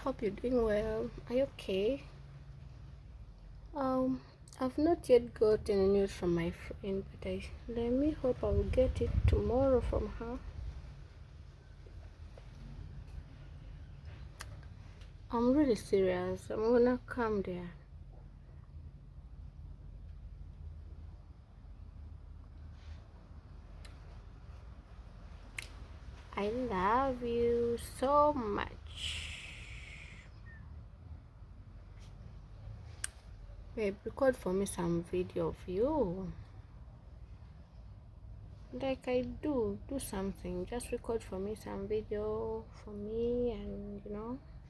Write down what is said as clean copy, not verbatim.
hope you're doing well. Are you okay? Um, I've not yet gotten a news from my friend, but let me hope I will get it tomorrow from her. I'm really serious. I'm gonna come there. I love you so much. Babe, record for me some video of you. Like I do something. Just record for me some video for me, and